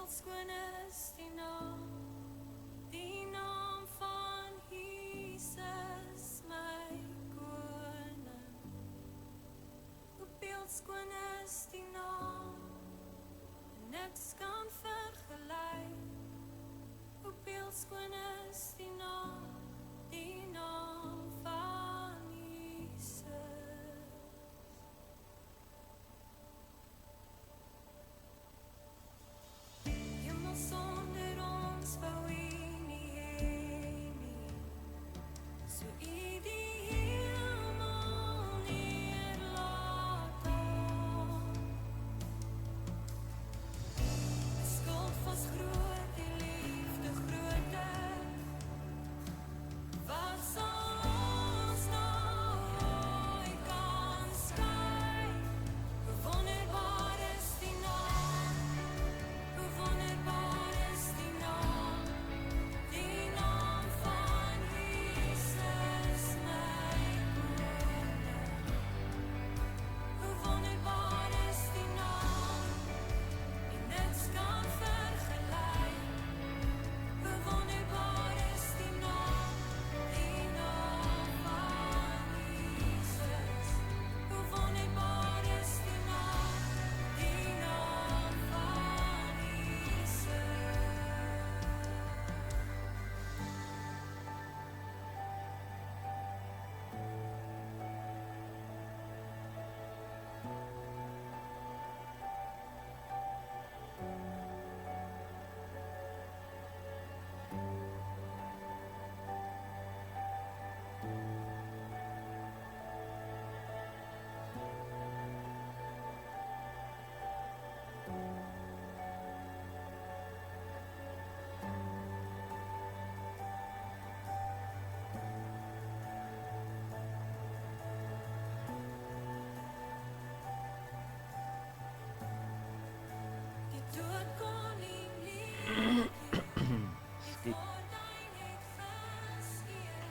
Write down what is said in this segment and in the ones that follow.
beeldskoon is die naam van Jesus, my koning. Hoe beeldskoon is die naam, niks kan vergelyk. Hoe beeldskoon is die naam van Jesus. Hemel sonder ons wou U nie hê nie, so U die hemel neerlaat daar. Die skuld was groot, die liefde groter. Wat sal ons nou ooit kan skei? Hoe wonderbaar is die naam, hoe wonderbaar is die naam van Jesus, my koning. Hoe wonderbaar is die naam, en niks kan vergelyk. Hoe wonderbaar is die naam van Jesus. Hoe wonderbaar is die naam van Jesus. Die dood kon nie leer, Skiet. gordyn het verskeer,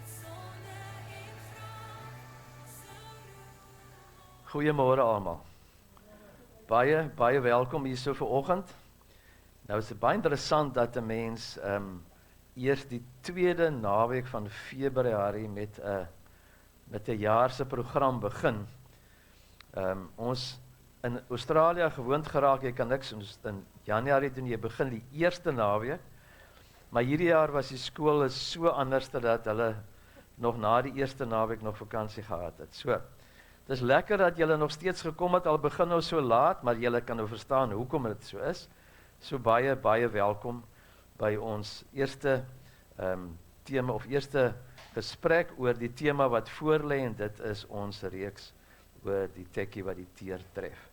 sonde en graf se roer. Goeiemôre almal. Baie welkom hier so vanoggend. Nou is dit baie interessant dat 'n mens eers die tweede naweek van Februarie met 'n jaar se program begin. Ons in Australië gewoond geraak, jy kan niks in Januarie doen, jy begin die eerste naweek. Maar hierdie jaar was die skool so anders dat hulle nog na die eerste naweek nog vakansie gehad het. So, dis lekker dat julle nog steeds gekom het, al begin nou so laat, maar julle kan nou verstaan hoekom dit so is. So baie welkom by ons eerste tema of eerste gesprek oor die tema wat voorlê, en dit is ons reeks oor die tekkie wat die teer tref.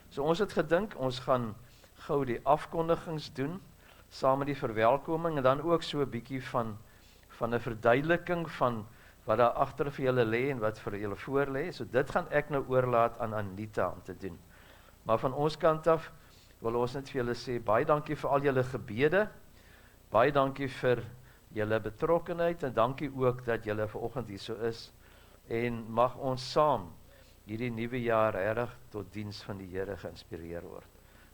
So ons het gedink, ons gaan gou die afkondigings doen, saam met die verwelkoming, en dan ook so 'n bietjie van 'n verduideliking van wat daar agter vir julle lê en wat vir julle voor lê. So dit gaan ek nou oorlaat aan Anita om te doen. Maar van ons kant af wil ons net vir julle sê, baie dankie vir al julle gebede, baie dankie vir julle betrokkenheid, en dankie ook dat julle vanoggend hier so is, en mag ons saam hierdie nuwe jaar regtig tot diens van die Here geïnspireer word.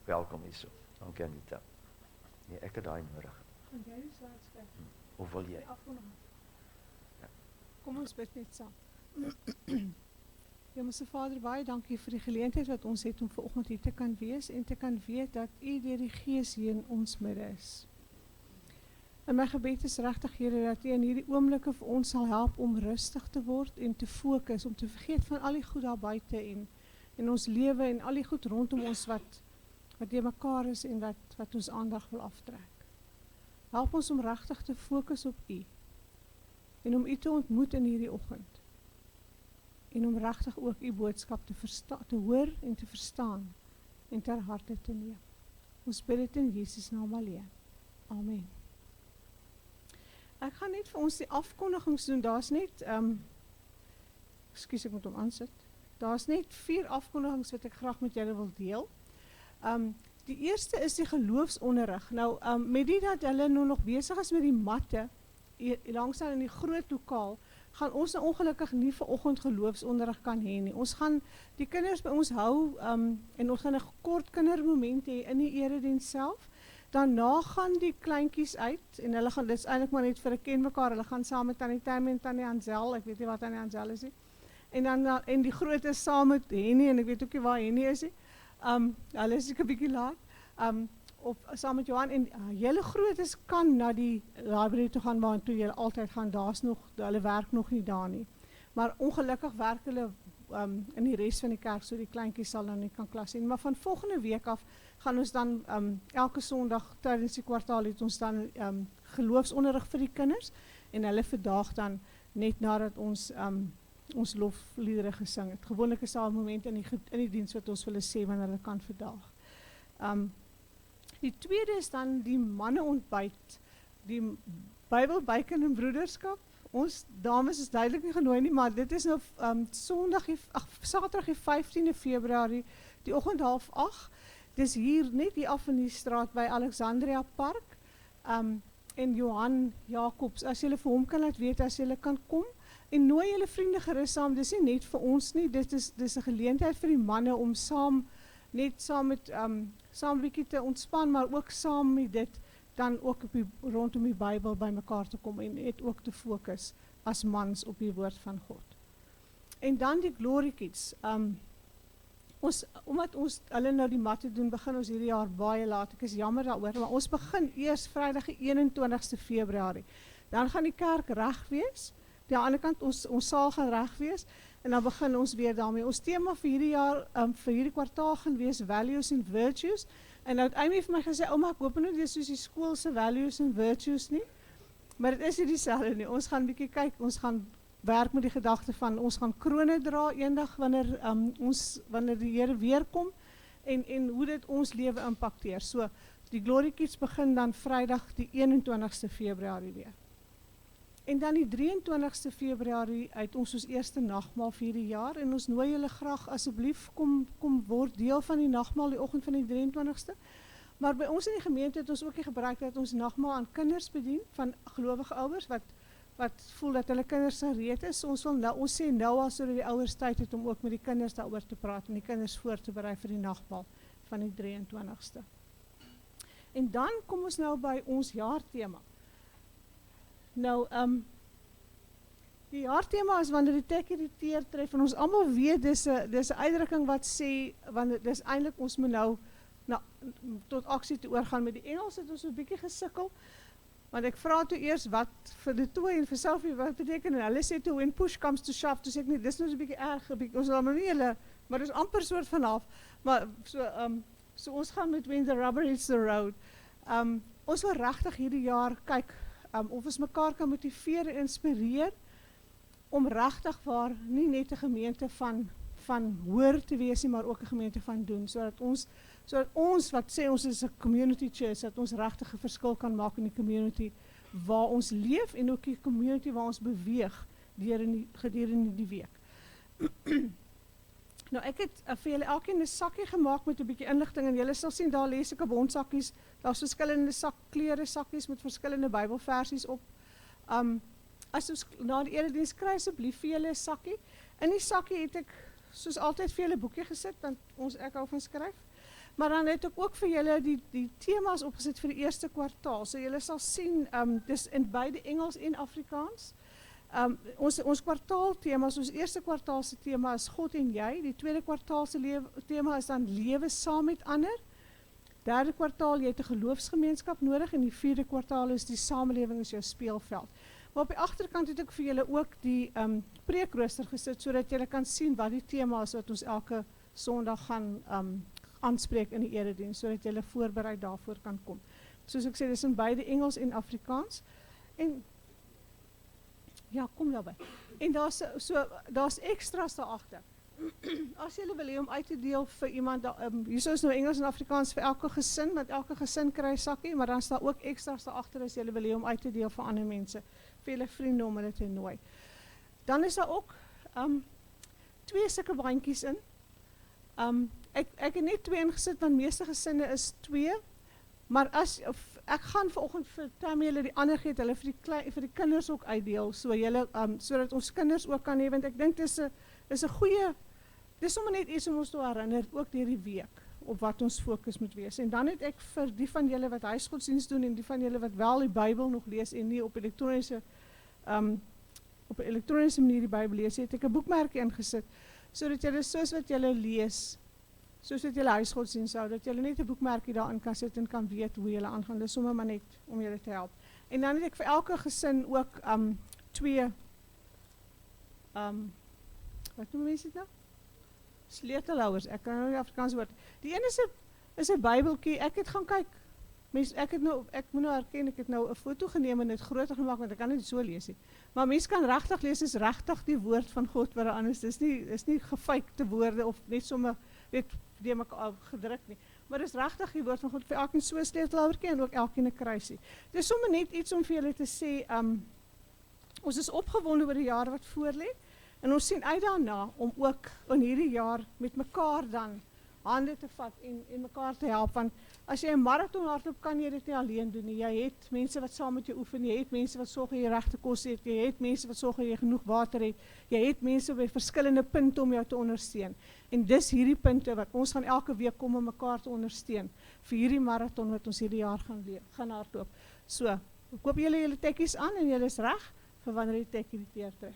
Welkom hierso. Dankie Anita. Nee, ek het daai nodig. En jy is laat skryf. Of wil jy? Afkondiging. Ja. Kom ons bid net saam. Hemelse Vader, baie dankie vir die geleentheid wat ons het om vanoggend hier te kan wees en te kan weet dat U deur die Gees hier in ons midde is. En my gebed is regtig, Here, dat U in hierdie oomblikke vir ons sal help om rustig te word en te fokus, om te vergeet van al die goed daar buite en ons lewe en al die goed rondom ons wat deur mekaar is en wat ons aandag wil aftrek. Help ons om regtig te fokus op U en om U te ontmoet in hierdie oggend. En om regtig ook U boodskap te hoor en te verstaan en ter harte te neem. Ons bid dit in Jesus naam alleen. Amen. Ek gaan net vir ons die afkondigings doen. Daar's net ekskuus, ek moet hom aansit. Daar's net 4 afkondigings wat ek graag met julle wil deel. Die eerste is die geloofsonderrig. Nou, met die dat hulle nou nog besig is met die matte, langsaan in die groot lokaal, gaan ons nou ongelukkig nie vanoggend geloofsonderrig kan hê nie. Ons gaan die kinders by ons hou en ons gaan 'n kort kindermoment hê in die erediens self. Daarna gaan die kleintjies uit en hulle gaan, dit is eintlik maar net vir 'n ken mekaar, hulle gaan saam met Tannie Tammy en Tannie Ansel, ek weet nie wat Tannie Ansel is nie. En dan en die grootes saam met Henny en ek weet ook nie waar Henny is nie. Hulle is seker 'n bietjie laat. Of saam met Johan en julle grootes kan na die library toe gaan waar toe julle altyd gaan. Daar's nog, hulle werk nog nie daar nie. Maar ongelukkig werk hulle in die res van die kerk, so die kleintjies sal dan nie kan klas sien. Maar van volgende week af gaan ons dan elke Sondag tydens die kwartaal het ons dan geloofsonderrig vir die kinders en hulle vandag dan net nadat ons ons lofliedere gesing het. Gewoonlik is daar 'n moment in die diens wat ons vir hulle sê wanneer hulle kan vandag. Die tweede is dan die manneontbyt, die Bybelbyken en broederskap. Ons dames is duidelik nie genooi nie, maar dit is nou Saterdag die 15de Februarie, die oggend 7:30. Dis hier net hier af in die straat by Alexandria Park. En Johan Jacobs, as julle vir hom kan laat weet as julle kan kom en nooi julle vriende gerus saam. Dis nie net vir ons nie, dis 'n geleentheid vir die manne om saam met saam 'n bietjie te ontspan, maar ook saam met dit dan ook rondom die Bybel bymekaar te kom en net ook te fokus as mans op die woord van God. En dan die Glory Kids. Omdat ons hulle nou die matte doen, begin ons hierdie jaar baie laat. Ek is jammer daaroor, maar ons begin eers Vrydag die 21ste Februarie. Dan gaan die kerk reg wees. Die ander kant ons saal gaan reg wees en dan begin ons weer daarmee. Ons tema vir hierdie jaar vir hierdie kwartaal gaan wees Values and Virtues. En nou het Amy vir my gesê, ouma, ek hoop nie dit is soos die skool se Values and Virtues nie. Maar dit is nie dieselfde nie. Ons gaan bietjie kyk, ons gaan werk met die gedagte van ons gaan krone dra eendag wanneer die Here weer kom en hoe dit ons lewe impakteer. So die Glory Kids begin dan Vrydag die 21ste Februarie weer. En dan die 23ste Februarie uit ons eerste nagmaal vir hierdie jaar en ons nooi julle graag asseblief kom word deel van die nagmaal die oggend van die 23ste. Maar by ons in die gemeente het ons ook die gebruik dat ons nagmaal aan kinders bedien van gelowige ouers wat voel dat hulle kinders gereed is. Ons sê nou al sodat die ouers tyd het om ook met die kinders daaroor te praat en die kinders voor te berei vir die nagmaal van die 23ste. En dan kom ons nou by ons jaartema. Nou, die jaartema is wanneer die tekkie die teer tref en ons almal weet dis 'n uitdrukking wat sê wanneer dis eintlik ons moet nou tot aksie te oorgaan. Met die Engels het ons 'n bietjie gesukkel. Want ek vra toe eers wat vir die toe en vir Selfie wat beteken en hulle sê toe when push comes to shove, toe sê ek nie, dis nou so 'n bietjie erg, ons sal maar nie hulle, maar dis amper soort van half, maar so ons gaan met when the rubber hits the road. Ons wil regtig hierdie jaar kyk of ons mekaar kan motiveer en inspireer om regtig waar nie net 'n gemeente van hoor te wees nie, maar ook 'n gemeente van doen, sodat ons wat sê ons is 'n community church, dat ons regtig 'n verskil kan maak in die community waar ons leef en ook die community waar ons beweeg gedurende die week. Nou ek het vir julle elkeen 'n sakkie gemaak met 'n bietjie inligting en julle sal sien daar lê sulke bondsakkies, daar's verskillende klere sakkies met verskillende Bybelversies op. As ons na die erediens kry asseblief vir julle 'n sakkie. In die sakkie het ek soos altyd vir julle 'n boekie gesit want ek hou van skryf. Maar dan het ek ook vir julle die temas opgesit vir die eerste kwartaal. So julle sal sien dis in beide Engels en Afrikaans. Ons kwartaaltemas, ons eerste kwartaal se tema is God en jy. Die tweede kwartaal se tema is dan lewe saam met ander. Derde kwartaal jy het 'n geloofsgemeenskap nodig en die vierde kwartaal is die samelewing is jou speelveld. Maar op die agterkant het ek vir julle ook die preekrooster gesit sodat julle kan sien wat die tema is wat ons elke Sondag gaan aanspreek in die erediens sodat julle voorberei daarvoor kan kom. Soos ek sê, dis in beide Engels en Afrikaans. En ja, kom daarby. En daar's extras daar agter. As julle wil hê om uit te deel vir iemand, hier is nou Engels en Afrikaans vir elke gesin, want elke gesin kry 'n sakkie, maar dan is daar ook extras daar agter as julle wil hê om uit te deel vir ander mense, vir julle vriende om hulle te nooi. Dan is daar ook 2 sulke bandjies in. Ek het net 2 ingesit want meeste gesinne is 2, maar ek gaan vanoggend vir Tammy hulle die ander gee, hulle vir die kinders ook uitdeel, so julle sodat ons kinders ook kan hê, want ek dink dis 'n goeie, dis sommer net iets om ons te herinner ook deur die week op wat ons fokus moet wees. En dan het ek vir die van julle wat huisgodsdienst doen en die van julle wat wel die Bybel nog lees en nie op elektroniese manier die Bybel lees, het ek 'n boekmerkie ingesit sodat julle soos wat julle lees, soos wat julle huisgodsdienst hou, dat julle net 'n boekmerkie daarin kan sit en kan weet hoe julle aangaan. Dis sommer maar net om julle te help. En dan het ek vir elke gesin ook 2 wat noem mense dit nou? Sleutelhouers. Ek kan nou nie Afrikaans woord. Die een is 'n Bybeltjie. Ek het gaan kyk. Ek moet nou erken, ek het nou 'n foto geneem en dit groter gemaak want ek kan dit so lees nie. Maar mense kan regtig lees, is regtig die woord van God wat daar aan is. Dis nie gefeikte woorde of net sommer weet die mekaar gedruk nie. Maar dis regtig die woord van God vir elkeen so 'n sleutelhouertjie en ook elkeen 'n kruisie. Dis sommer net iets om vir julle te sê, ons is opgewonde oor die jare wat voorlê en ons sien uit daarna om ook in hierdie jaar met mekaar dan hande te vat en mekaar te help, want as jy 'n marathon hardloop, kan jy dit nie alleen doen nie. Jy het mense wat saam met jou oefen, jy het mense wat sorg dat jy regte kos het, jy het mense wat sorg dat jy genoeg water het, jy het mense by verskillende punte om jou te ondersteun. En dis hierdie punte wat ons gaan elke week kom om mekaar te ondersteun vir hierdie marathon wat ons hierdie jaar gaan hardloop. So, ek hoop julle tekkies aan en julle is reg vir wanneer die tekkie die teer tref.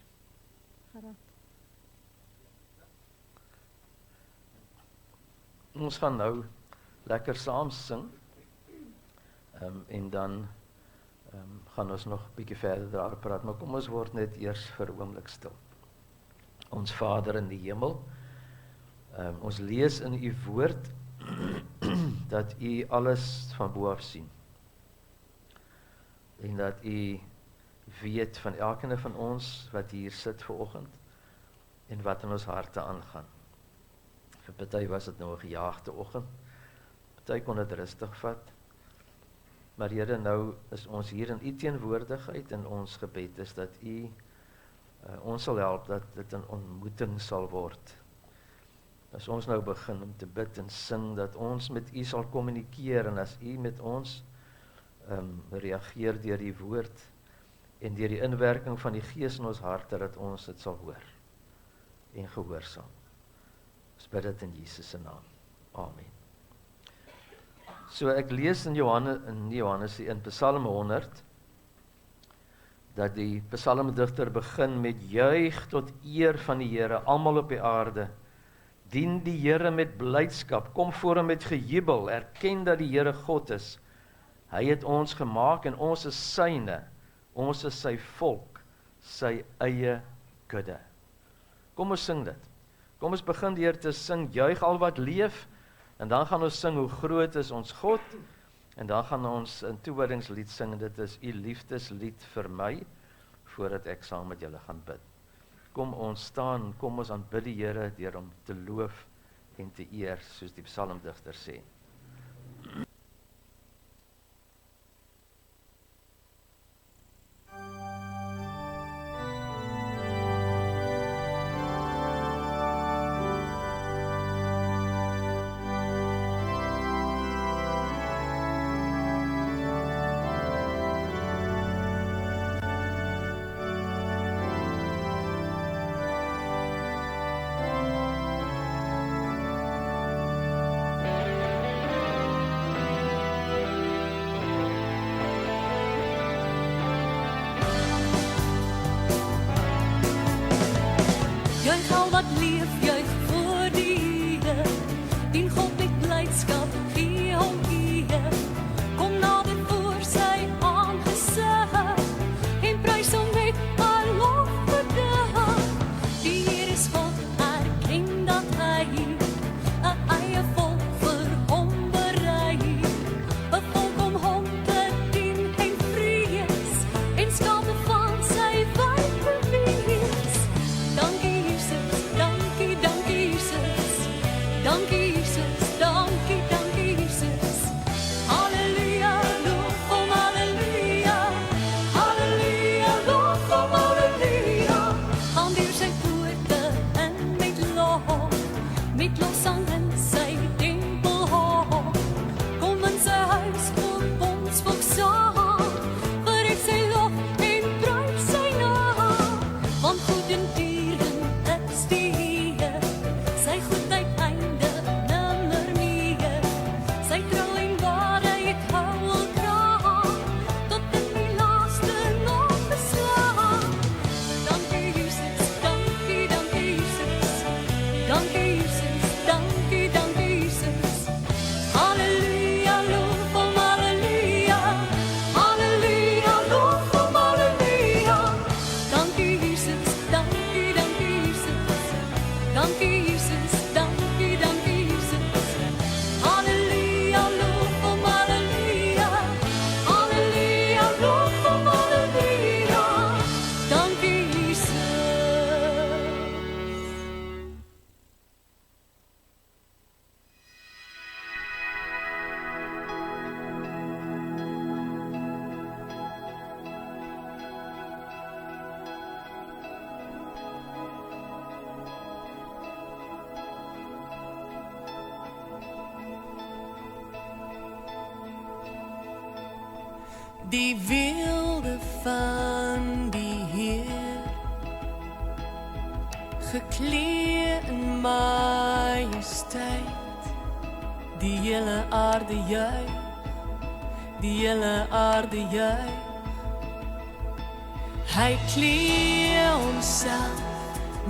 Geraak. Ons gaan nou lekker saam sing en dan gaan ons nog 'n bietjie verder daaroor praat, maar kom ons word net eers vir 'n oomblik stil. Ons Vader in die hemel, ons lees in u woord dat u alles van bo af sien en dat u weet van elkeen van ons wat hier sit vanoggend en wat in ons harte aangaan. Vir party was dit nou 'n gejaagde oggend, party kon dit rustig vat, maar Here, nou is ons hier in u teenwoordigheid en ons gebed is dat u ons sal help dat dit 'n ontmoeting sal word. As ons nou begin om te bid en sing, dat ons met u sal kommunikeer en as u met ons reageer deur die woord en deur die inwerking van die Gees in ons harte, dat ons dit sal hoor en gehoorsaam. Ons bid dit in Jesus se naam. Amen. So ek lees in Psalm 100, dat die psalmdigter begin met juig tot eer van die Here, almal op die aarde. Dien die Here met blydskap, kom voor hom met gejubel, erken dat die Here God is. Hy het ons gemaak en ons is syne, ons is sy volk, sy eie kudde. Kom ons sing dit. Kom ons begin deur te sing, juig al wat leef, en dan gaan ons sing hoe groot is ons God, en dan gaan ons 'n toewydingslied sing, en dit is u liefdeslied vir my, voordat ek saam met julle gaan bid. Kom ons staan, kom ons aanbid die Here deur hom te loof en te eer, soos die psalmdigter sê. Juich al wat leef, juich voor die Here. Dien God met blydskap, gee hom eer. Kom nader voor sy aangesig en prys hom met al lofgedig. Die Here is God, erken dat hy 'n eie volk vir hom berei. 'n volk om hom te dien en vrees en skape van sy wyk bewees. Dankie Jesus, dankie, dankie. die wilde van die Heer, geklee in majesteit, die hele aarde juig, die hele aarde juig. Hy klee homself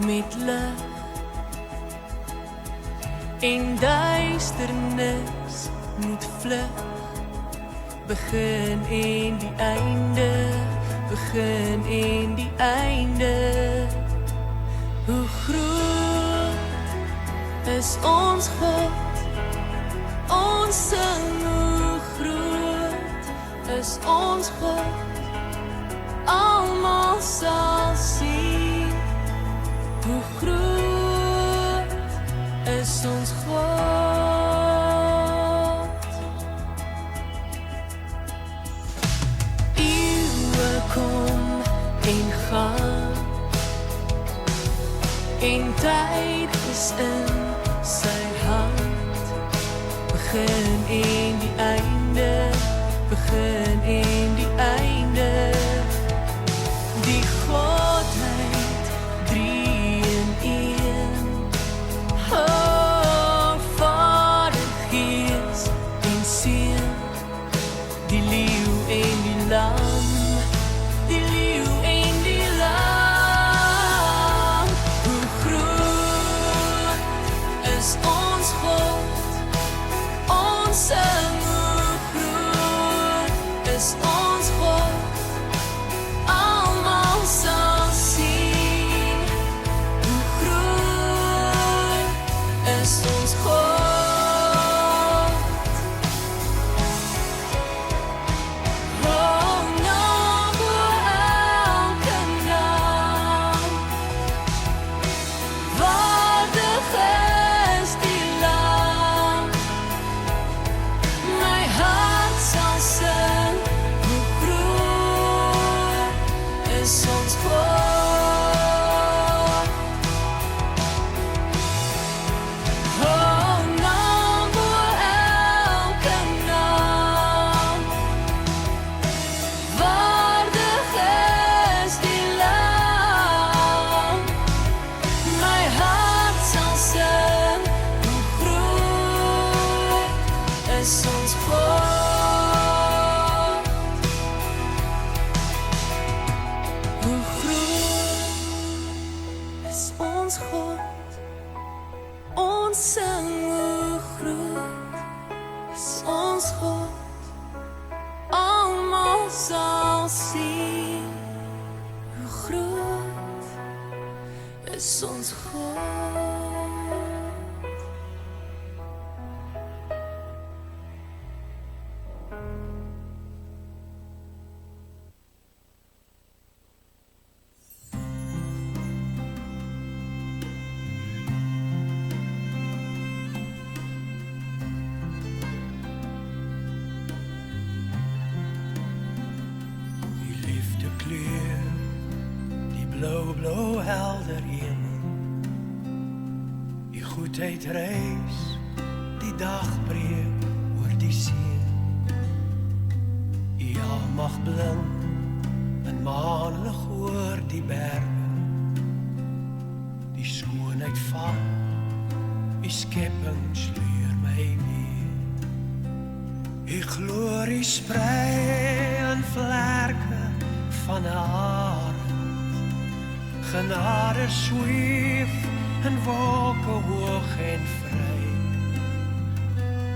met lig en duisternis moet vlug. Begin en die einde, begin en die einde. Hoe groot is ons God, ons sing, hoe groot is ons God, almal sal sien, hoe groot is ons God. Kom en gaan, en tyd is in sy hand. Begin en die einde, begin en die einde. Die Godheid, 3 in 1. Oh, Vader, Gees en Seun, die leeu en die lam. Die leeu en die lam, hoe groot is ons God, ons sing, hoe groot is ons God, almal sal sien, hoe groot is ons God. Blauw helder hemel, die goedheid reis, die dag breek oor die see. Die almag blink in maanlig oor die berge, die skoonheid van die skepping sleur my mee. Die glorie sprei in vlerke van 'n haar. Genade sweef in wolke hoog en vry.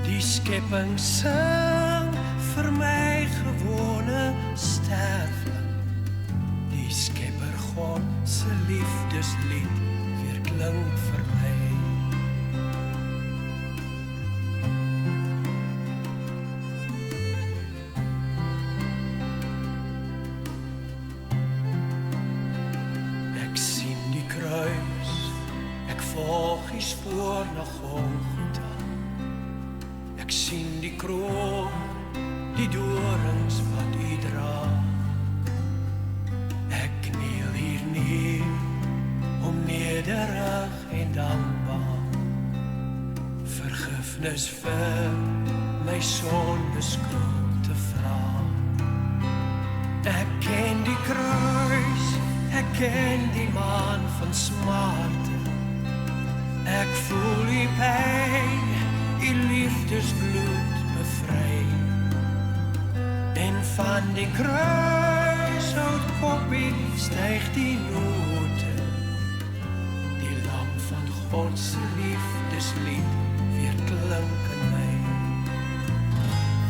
Die skepping sing vir my gewone sterfling. Die Skepper God se liefdeslied weer klink vir my. Spoor na Golgotha. Ek sien die kroon, die dorings wat U dra. Ek kniel hier neer, om nederig en dankbaar. Vergifnis vir my sondes groot te vra. ken die maan van smarte. Ek voel die pijn, die liefdesbloed bevry. En van die kruishoutkoppie styg die note. Die lam van God se liefdeslied weer klink in my.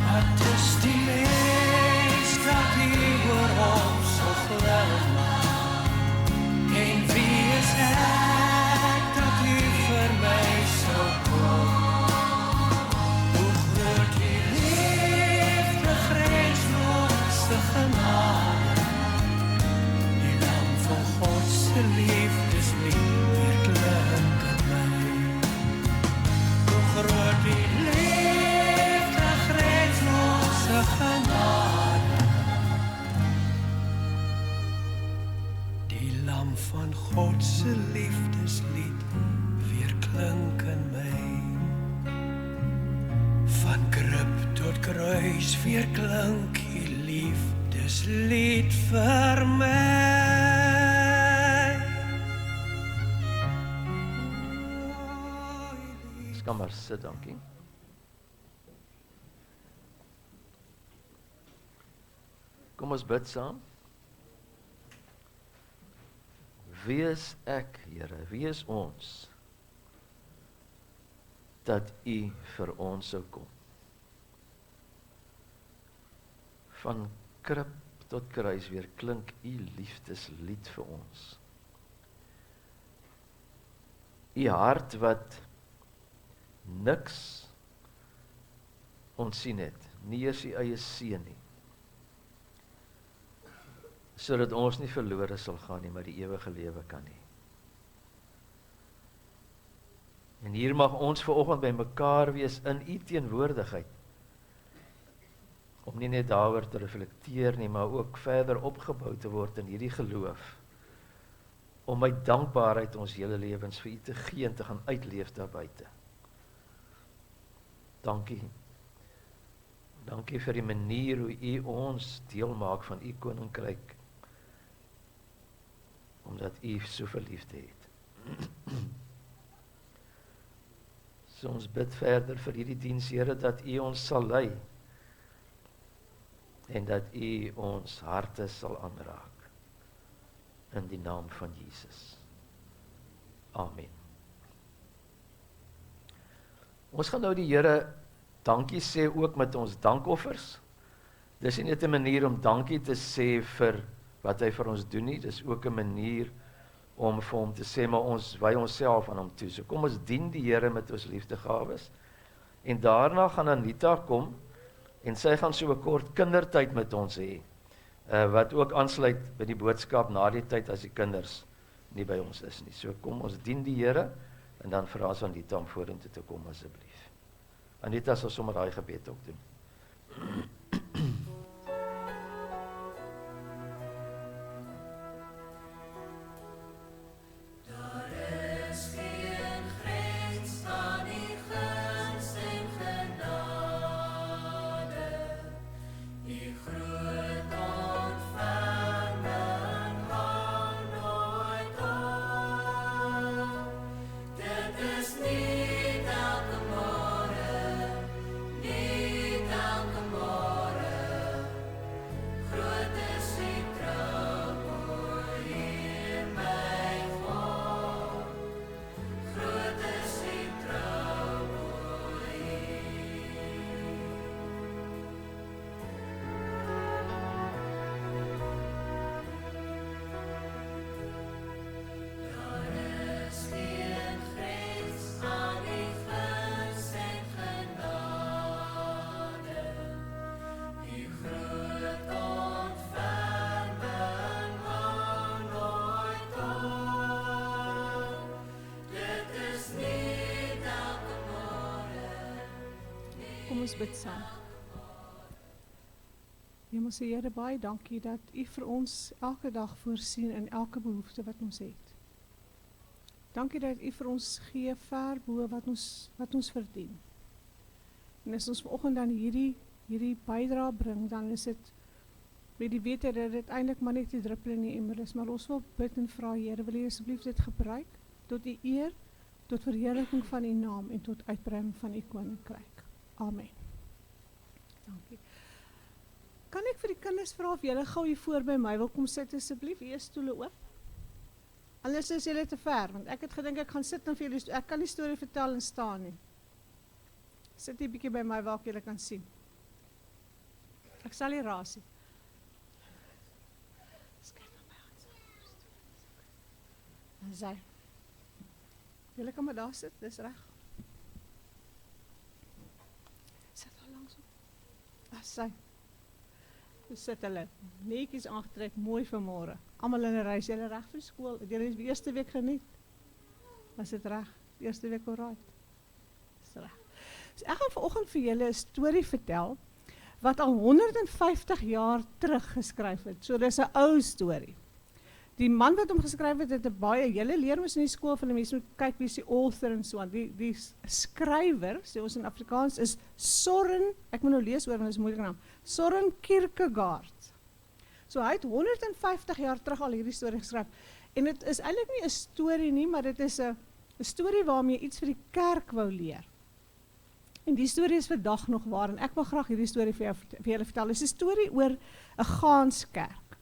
Wat is die mens dat hier oor ons so glimlag? En wie is ek dat hier vir my so kom? Hoe groot die liefde grenslose genade, die lam van God se liefdeslied weer klink in my. Hoe groot die liefde grenslose genade, die lam van God se liefdeslied weer klink in my. Van krib tot kruis weer klink die liefdeslied vir my. Ons kan maar sit, dankie. Kom ons bid saam. Wie is ek, Here? Wie is ons? Dat U vir ons sou kom. Van krib tot kruis weer klink U liefdeslied vir ons. U hart wat niks ontsien het, nie eers U eie seun nie, sodat ons nie verlore sal gaan nie, maar die ewige lewe kan hê. En hier mag ons vanoggend by mekaar wees in U teenwoordigheid, om nie net daaroor te reflekteer nie, maar ook verder opgebou te word in hierdie geloof, om met dankbaarheid ons hele lewens vir U te gee en te gaan uitleef daar buite. Dankie. Dankie vir die manier hoe U ons deel maak van U koninkryk, omdat U soveel liefde het. So ons bid verder vir hierdie diens, Here, dat U ons sal lei, en dat U ons harte sal aanraak, in die naam van Jesus. Amen. Ons gaan nou die Here dankie sê ook met ons dankoffers. Dis nie net 'n manier om dankie te sê vir wat hy vir ons doen nie, dis ook 'n manier om vir hom te sê, maar ons wy onsself aan hom toe. So kom ons dien die Here met ons liefdegawes, en daarna gaan Anita kom, en sy gaan so 'n kort kindertyd met ons hê, wat ook aansluit by die boodskap na die tyd as die kinders nie by ons is nie. So kom ons dien die Here, en dan vra ons Anita om vorentoe te kom asseblief. Anita sal sommer daai gebed ook doen. Kom ons bid saam. Hemelse Here, baie dankie dat U vir ons elke dag voorsien in elke behoefte wat ons het. Dankie dat U vir ons gee ver bo wat ons verdien. En as ons vanoggend dan hierdie bydrae bring, dan is dit met die wete dat dit eintlik maar net 'n druppel in die emmer is, maar ons wil bid en vra, Here, wil U asseblief dit gebruik tot U eer, tot verheerliking van U naam en tot uitbreiding van U koninkryk. Amen. Dankie. Kan ek vir die kinders vra of julle gou hier voor by my wil kom sit asseblief? Hier is stoele oop. Anders is julle te ver, want ek het gedink ek gaan sit en vir julle, ek kan die storie vertel en staan nie. Sit hier bietjie by my waar ek julle kan sien. Ek sal nie raas nie. Skryf maar my hand. Dan sê. Julle kan maar daar sit, dis reg. Sit al langs op. Daar sê. Hoe sit hulle? Netjies aangetrek, mooi vanmôre. Almal in 'n reis, julle reg vir skool. Julle is die eerste week geniet. Was dit reg? Die eerste week alright. Dis reg. So ek gaan vanoggend vir julle 'n storie vertel wat al 150 jaar terug geskryf het. So dis 'n ou storie. Die man wat hom geskryf het, het 'n baie, julle leer mos in die skool van die mense moet kyk wie is die author en so aan. Die skrywer, sê ons in Afrikaans, is Soren, ek moet nou lees oor, want dit is 'n moeilike naam. Soren Kierkegaard. So hy het 150 jaar terug al hierdie storie geskryf. En dit is eintlik nie 'n storie nie, maar dit is 'n storie waarmee jy iets vir die kerk wou leer. En die storie is vandag nog waar, en ek wil graag hierdie storie vir julle vertel. Dit is 'n storie oor 'n Gaanskerk.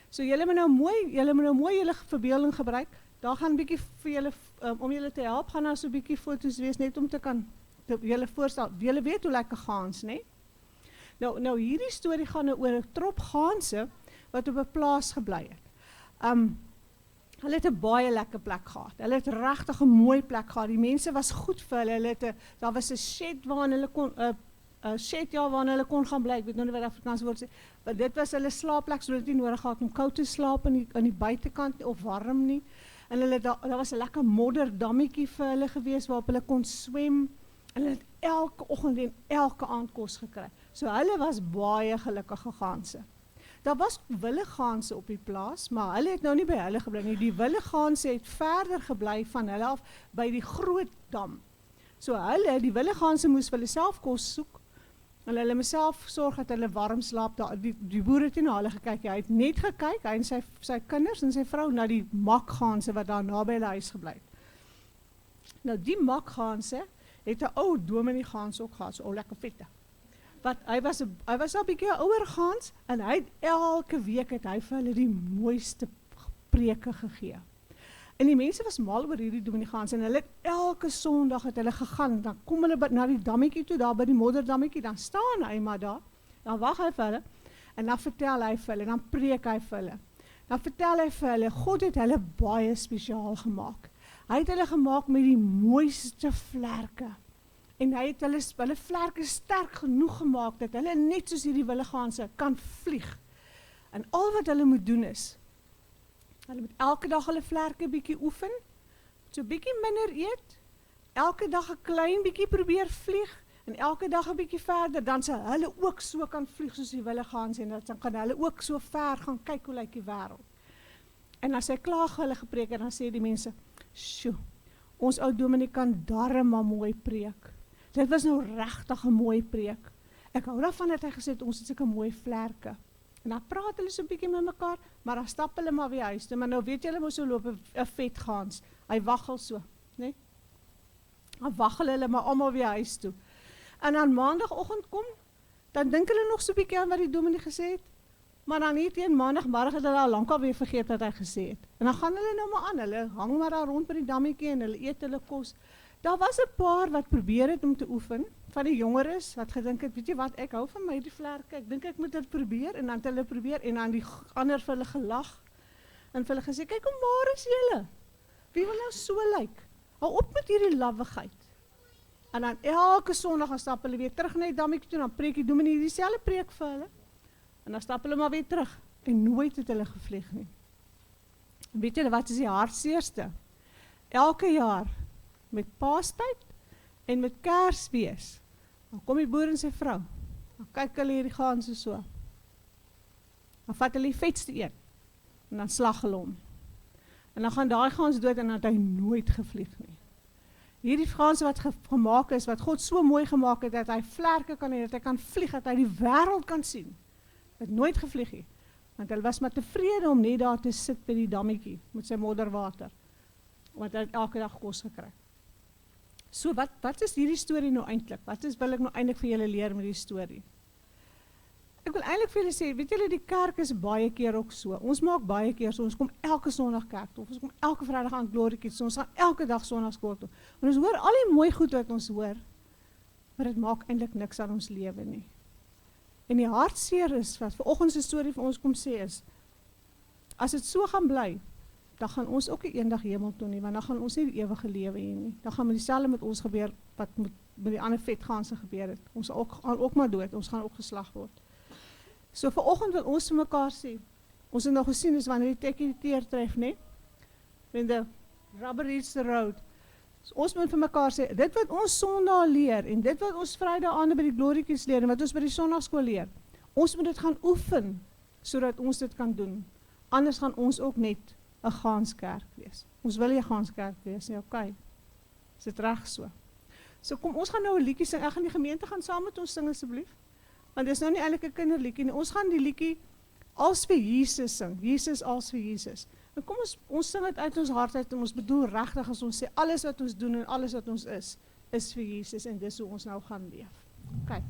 So julle moet nou mooi julle verbeelding gebruik. Daar gaan 'n bietjie vir julle, om julle te help, gaan daar so 'n bietjie foto's wees, net om te kan julle voorstel. Julle weet hoe lyk 'n gaans, né? Nou hierdie storie gaan nou oor 'n trop gaanse wat op 'n plaas gebly het. Hulle het 'n baie lekker plek gehad. Hulle het regtig 'n mooi plek gehad. Die mense was goed vir hulle. Daar was 'n shed waarin hulle kon waarin hulle kon gaan bly. Ek weet nou nie wat die Afrikaanse woord sê, maar dit was hulle slaapplek, sodat hulle nie nodig gehad om koud te slaap aan die buitekant nie, of warm nie. En hulle daar was 'n lekker modderdammetjie vir hulle gewees waarop hulle kon swem. En hulle het elke oggend en elke aand kos gekry. So hulle was baie gelukkige gaanse. Daar was wilde gaanse op die plaas, maar hulle het nou nie by hulle gebly nie. Die wilde gaanse het verder gebly van hulle af by die groot dam. So die wilde gaanse moes vir hulle self kos soek. En hulle moes self sorg dat hulle warm slaap. Die boer het nie na hulle gekyk. Hy het net gekyk, hy en sy kinders en sy vrou, na die makgaanse wat daar naby hulle huis gebly het. Nou die makgaanse het 'n ou dominee gaans ook gehad, so lekker vette. Hy was al 'n bietjie 'n ouer gaans, en elke week het hy vir hulle die mooiste preke gegee. En die mense was mal oor hierdie dominee gaans, en hulle het elke Sondag het hulle gegaan. Dan kom hulle na die dammetjie toe, daar by die modderdammetjie, dan staan hy maar daar, dan wag hy vir hulle, en dan vertel hy vir hulle, dan preek hy vir hulle. Dan vertel hy vir hulle, God het hulle baie spesiaal gemaak. Hy het hulle gemaak met die mooiste vlerke. En hy het hulle vlerke sterk genoeg gemaak, dat hulle net soos hierdie wilde gaanse kan vlieg. En al wat hulle moet doen is, hulle moet elke dag hulle vlerke bietjie oefen, so bietjie minder eet, elke dag 'n klein bietjie probeer vlieg, en elke dag 'n bietjie verder, dan sal hulle ook so kan vlieg soos die wilde gaanse, en dan kan hulle ook so ver gaan kyk hoe lyk die wêreld. En as hy klaar hulle gepreek het, dan sê die mense, "Sjoe, ons ou dominee kan darm maar mooi preek. Dit was nou regtig 'n mooi preek. Ek hou daarvan dat hy gesê het, ons het sulke mooi vlerke." En dan praat hulle so 'n bietjie met mekaar, maar dan stap hulle maar weer huis toe. Maar nou weet julle mos hoe loop 'n vet gaans. Hy waggel so, né? Dan waggel hulle maar almal weer huis toe. En dan maandagooggend kom, dan dink hulle nog so 'n bietjie aan wat die dominee gesê het. Maar dan nie teen maandagmiddag het hulle al lankal weer vergeet wat hy gesê het. En dan gaan hulle nou maar aan, hulle hang maar daar rond by die dammetjie en hulle eet hulle kos. Daar was 'n paar wat probeer het om te oefen, van die jongeres wat gedink het, weet jy wat, ek hou van my die vlerke, ek dink ek moet dit probeer, en dan het hulle probeer, en dan die ander vir hulle gelag, en vir hulle gesê, kyk hoe maar is julle, wie wil nou so lyk, hou op met hierdie lawwigheid. En dan elke Sondag gaan stap hulle weer terug na die dammetjie toe, dan preek die dominee dieselfde preek vir hulle, en dan stap hulle maar weer terug, en nooit het hulle gevlieg nie. En weet julle wat is die hartseerste? Elke jaar, met Paastyd en met Kersfees, dan kom die boer en sy vrou, dan kyk hulle hierdie gaanse so, dan vat hulle die vetste een, en dan slag hulle hom, en dan gaan daai gaans dood, en dan het hy nooit gevlieg nie. Hierdie gaanse wat gemaak is, wat God so mooi gemaak het, dat hy vlerke kan hê, dat hy kan vlieg, dat hy die wêreld kan sien, het nooit gevlieg nie. want hulle was maar tevrede om net daar te sit by die dammetjie met sy modderwater, want hy het elke dag kos gekry. So wat is hierdie storie nou eintlik? Wil ek nou eintlik vir julle leer met die storie? Ek wil eintlik vir julle sê, weet julle, die kerk is baie keer ook so. Ons maak baie keer so, ons kom elke Sondag kerk toe, of ons kom elke Vrydag aan gloriekies, so ons gaan elke dag Sondagskool toe. En ons hoor al die mooi goed wat ons hoor, maar dit maak eintlik niks aan ons lewe nie. En die hartseer is, wat vanoggend se storie vir ons kom sê is, as dit so gaan bly, dan gaan ons ook nie eendag hemel toe nie, want dan gaan ons nie die ewige lewe hê nie. Dan gaan dieselfde met ons gebeur, wat met die ander vetgaanse gebeur het. Ons gaan ook maar dood, ons gaan ook geslag word. So vanoggend wil ons vir mekaar sê, ons het nou gesien is wanneer die tekkie die teer tref, nee? When the rubber hits the road. So ons moet vir mekaar sê, dit wat ons Sondag leer, en dit wat ons Vrydag aande by die gloriekies leer, en wat ons by die Sondagskool leer, ons moet dit gaan oefen, sodat ons dit kan doen. Anders gaan ons ook net 'n gaanskerk wees. Ons wil nie 'n gaanskerk wees nie, okay. Is dit reg so? So kom, ons gaan nou 'n liedjie sing, ek gaan die gemeente gaan saam met ons sing asseblief. Want dit is nou nie eintlik 'n kinderliedjie nie. Ons gaan die liedjie Als vir Jesus sing. Jesus als vir Jesus. En kom ons sing dit uit ons hart uit en ons bedoel regtig as ons sê alles wat ons doen en alles wat ons is vir Jesus en dis hoe ons nou gaan leef. Okay.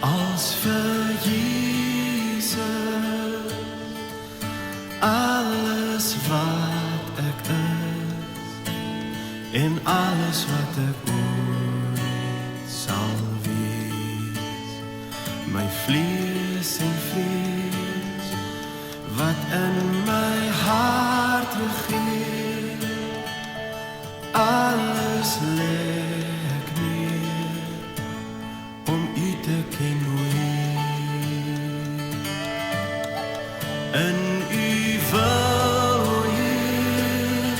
Als vir Jesus, alles wat ek is, en alles wat ek ooit sal wees, my vlees en vrees, wat in my hart regeer, alles lê ek neer, om U te ken hoe in U wil Heer,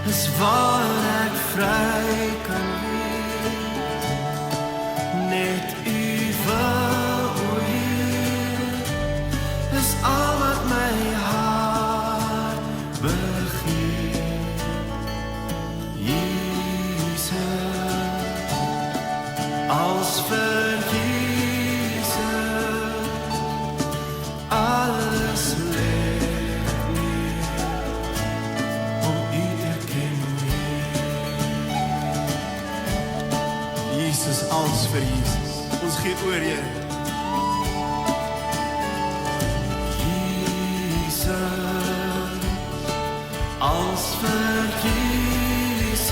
is waar ek vry kan wees, net U wil Heer, is al wat my hart begeer, Jesus, als vir Jesus, alles lê neer, om U te ken Jesus, als vir Jesus, ons gee oor Here. Jesus, als vir Jesus,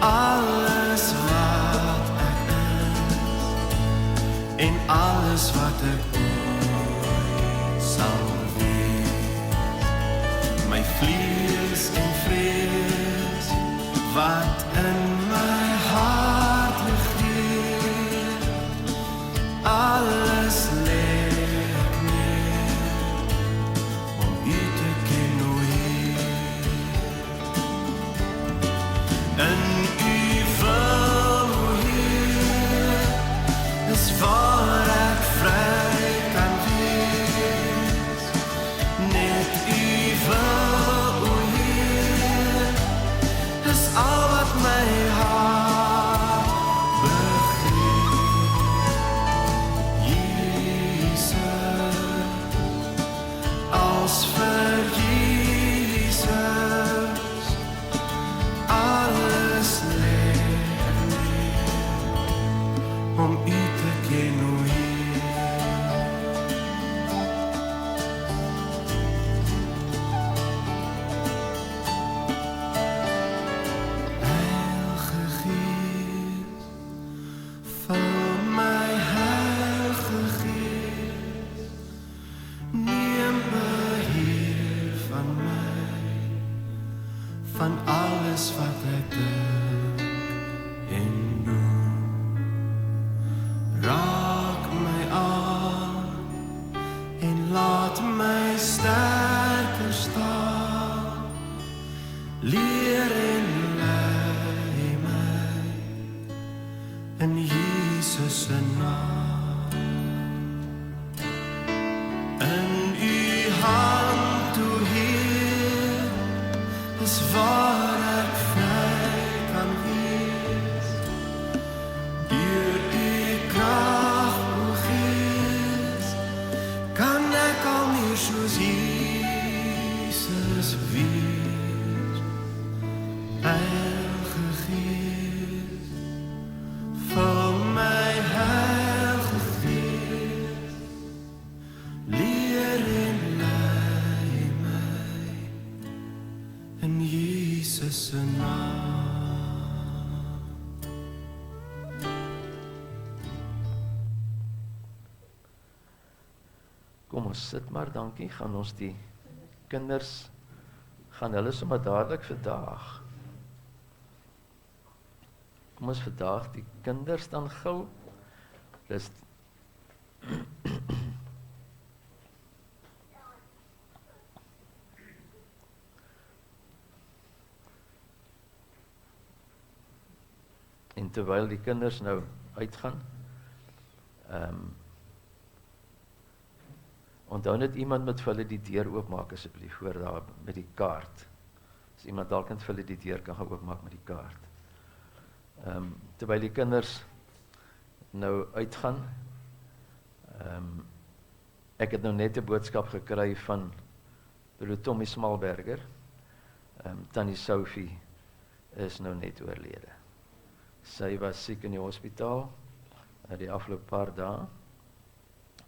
alles wat ek is, en alles wat ek ooit sal wees, my vlees en vrees, wat in my hart regeer, alles lê ek neer, om U te ken o Heer, in U wil o Heer, is waar ek vry kan wees, net U wil o Heer, is al wat my hart begeer, Jesus, als vir Jesus, alles lê neer, om U te ken o Heer. Heilige Gees, vul my, Heilige Gees, neem beheer van my, van alles wat ek dink en doen. Raak leer en lei my in Jesus se naam. In u hand, o Heer, is waar ek vry kan wees. Deur u krag, o Gees, kan ek al meer soos Jesus wees. Heilige Gees, vul my, Heilige Gees, leer en lei my in Jesus se naam. Kom ons sit maar, dankie, gaan ons die kinders, gaan hulle sommer dadelik vandag. Kom ons vandag die kinders dan gou. Dis en terwyl die kinders nou uitgaan, onthou net iemand moet vir hulle die deur oopmaak asseblief, voor daar met die kaart. As iemand dalk net vir hulle die deur kan gaan oopmaak met die kaart. Terwyl die kinders nou uitgaan, ek het nou net 'n boodskap gekry van broer Tommy Smalberger. Tannie Sophie is nou net oorlede. Sy was siek in die hospitaal die afgelope paar dae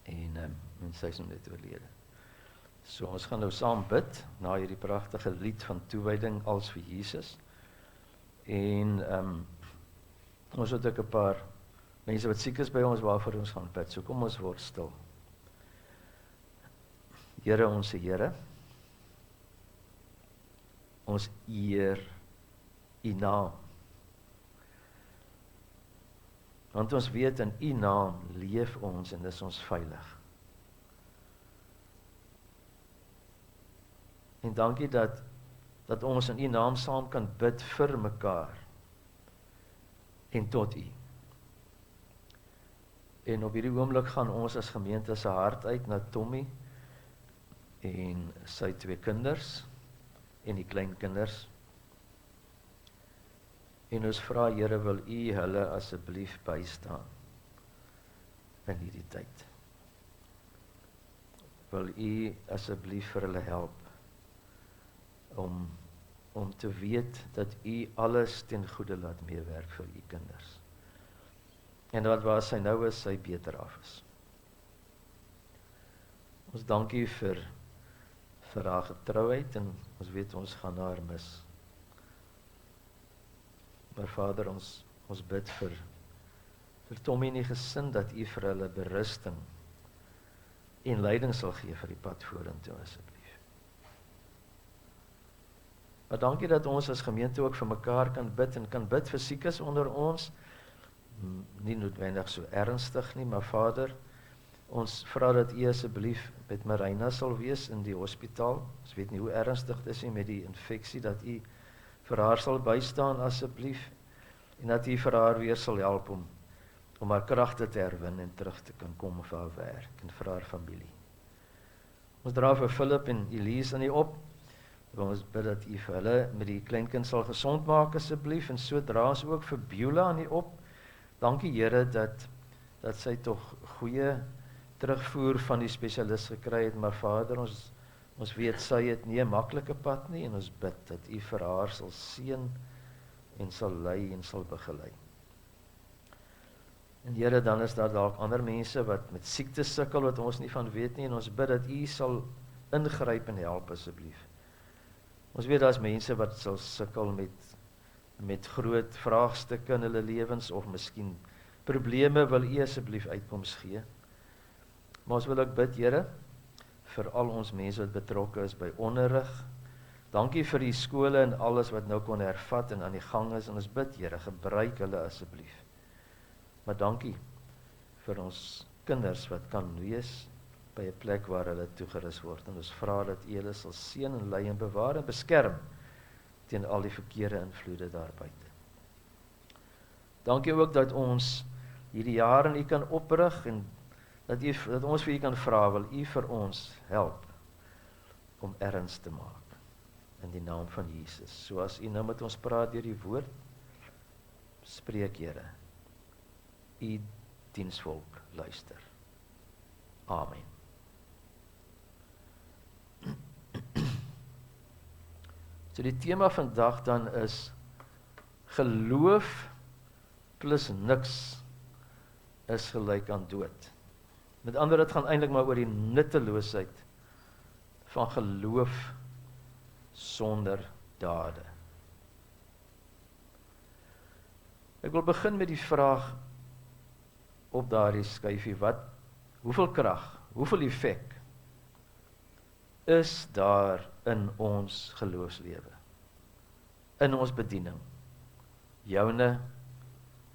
en sy is nou net oorlede. So ons gaan nou saam bid na hierdie pragtige lied van toewyding als vir Jesus. En ons het ook 'n paar mense wat siek is by ons waarvoor ons gaan bid. So kom ons word stil. Here, onse Here, ons eer u naam. Want ons weet in u naam leef ons en is ons veilig. En dankie dat ons in u naam saam kan bid vir mekaar en tot u. En op hierdie oomblik gaan ons as gemeente se hart uit na Tommy en sy 2 kinders en die kleinkinders. En ons vra, Here, wil u hulle asseblief bystaan in hierdie tyd. Wil u asseblief vir hulle help om te weet dat u alles ten goeie laat meewerk vir u kinders. En dat waar sy nou is, sy beter af is. Ons dank u vir haar getrouheid en ons weet ons gaan haar mis. Maar Vader, ons bid vir Tommy en die gesin, dat u vir hulle berusting en leiding sal gee vir die pad vorentoe asseblief. Maar dankie dat ons as gemeente ook vir mekaar kan bid en kan bid vir siekes onder ons, nie noodwendig so ernstig nie, maar Vader, ons vra dat u asseblief met Marina sal wees in die hospitaal. Ons weet nie hoe ernstig dit is nie met die infeksie, dat u vir haar sal bystaan asseblief, en dat u vir haar weer sal help om haar kragte te herwin en terug te kan kom vir haar werk en vir haar familie. Ons dra vir Philip en Elise aan u op. Ons bid dat u vir hulle met die kleinkind sal gesond maak asseblief, en so dra ons ook vir Beulah aan u op. Dankie Here dat sy tog goeie terugvoer van die spesialis gekry het, maar Vader, ons weet sy het nie 'n maklike pad nie, en ons bid dat u vir haar sal seën en sal lei en sal begelei. En Here, dan is daar dalk ander mense wat met siektes sukkel wat ons nie van weet nie, en ons bid dat u sal ingryp en help asseblief. Ons weet daar's mense wat sal sukkel met groot vraagstukke in hulle lewens, of miskien probleme, wil u asseblief uitkoms gee. Maar ons wil ook bid, Here, vir al ons mense wat betrokke is by onderrig. Dankie vir die skole en alles wat nou kon hervat en aan die gang is, en ons bid, Here, gebruik hulle asseblief. Maar dankie vir ons kinders wat kan wees by 'n plek waar hulle toegerus word, en ons vra dat u hulle sal seën en lei en bewaar en beskerm teen al die verkeerde invloede daar buite. Dankie ook dat ons hierdie jaar in U kan oprig en dat ons vir U kan vra, wil U vir ons help om erns te maak in die naam van Jesus. Soos U nou met ons praat deur die woord, spreek Here. U diensvolk luister. Amen. So die tema vandag dan is geloof plus niks is gelyk aan dood. Met ander woorde, dit gaan eintlik maar oor die nutteloosheid van geloof sonder dade. Ek wil begin met die vraag op daardie skyfie, hoeveel krag, hoeveel effek is daar in ons geloofslewe, in ons bediening, joune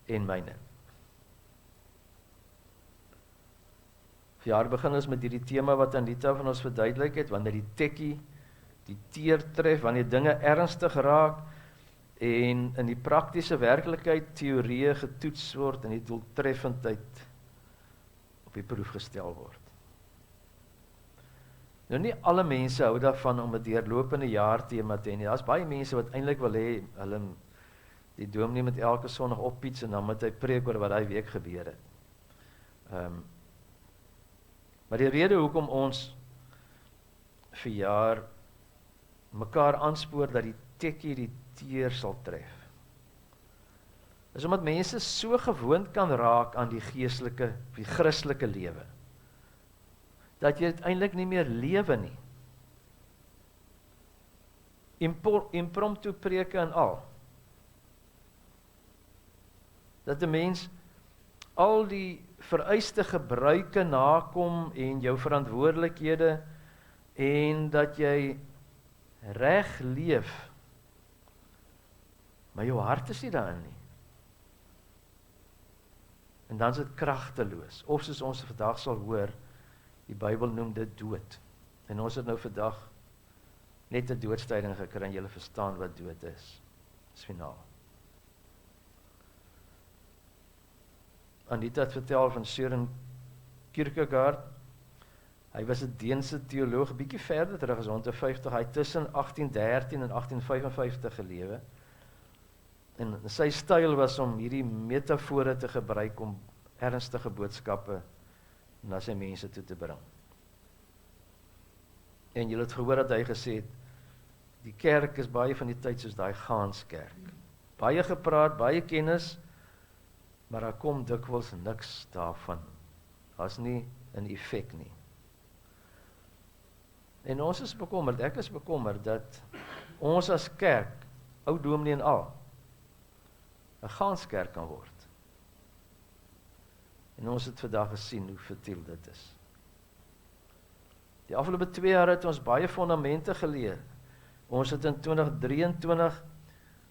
en myne. Verjaar begin ons met hierdie tema wat Anita van ons verduidelik het, wanneer die tekkie, die teer tref, wanneer dinge ernstig raak, en in die praktiese werklikheid teorieë getoets word, en die doeltreffendheid op die proef gestel word. Nou nie alle mense hou daarvan om 'n deurlopende jaar tema te hê nie. Daar's baie mense wat eintlik wil hê, die dominee moet elke Sondag oppiets en dan moet hy preek oor wat daai week gebeur het. Maar die rede hoekom ons vir jaar mekaar aanspoor dat die tekkie die teer sal tref, is omdat mense so gewoond kan raak aan die geestelike, die Christelike lewe, dat jy uiteindelik nie meer lewe nie. Impromptu preke en al. Dat 'n mens al die vereiste gebruike nakom en jou verantwoordelikhede en dat jy reg leef, maar jou hart is nie daarin nie. En dan is dit kragteloos, of soos ons vandag sal hoor, die Bybel noem dit dood. En ons het nou vandag net 'n doodstyding gekry en julle verstaan wat dood is. Dis finaal. Anita het vertel van Søren Kierkegaard. Hy was 'n Deense teoloog, bietjie verder terug as rond 50. Hy het tussen 1813 en 1855 gelewe. En sy styl was om hierdie metafore te gebruik om ernstige boodskappe na sy mense toe te bring. En julle het gehoor dat hy gesê het, die kerk is baie van die tyd soos daai Gaanskerk. Baie gepraat, baie kennis, maar daar kom dikwels niks daarvan. Daar's nie 'n effek nie. En ons is bekommerd, ek is bekommerd, dat ons as kerk, ou dominee en al, 'n Gaanskerk kan word. En ons het vandag gesien hoe futiel dit is. Die afgelope 2 jaar het ons baie fondamente geleer. Ons het in 2023,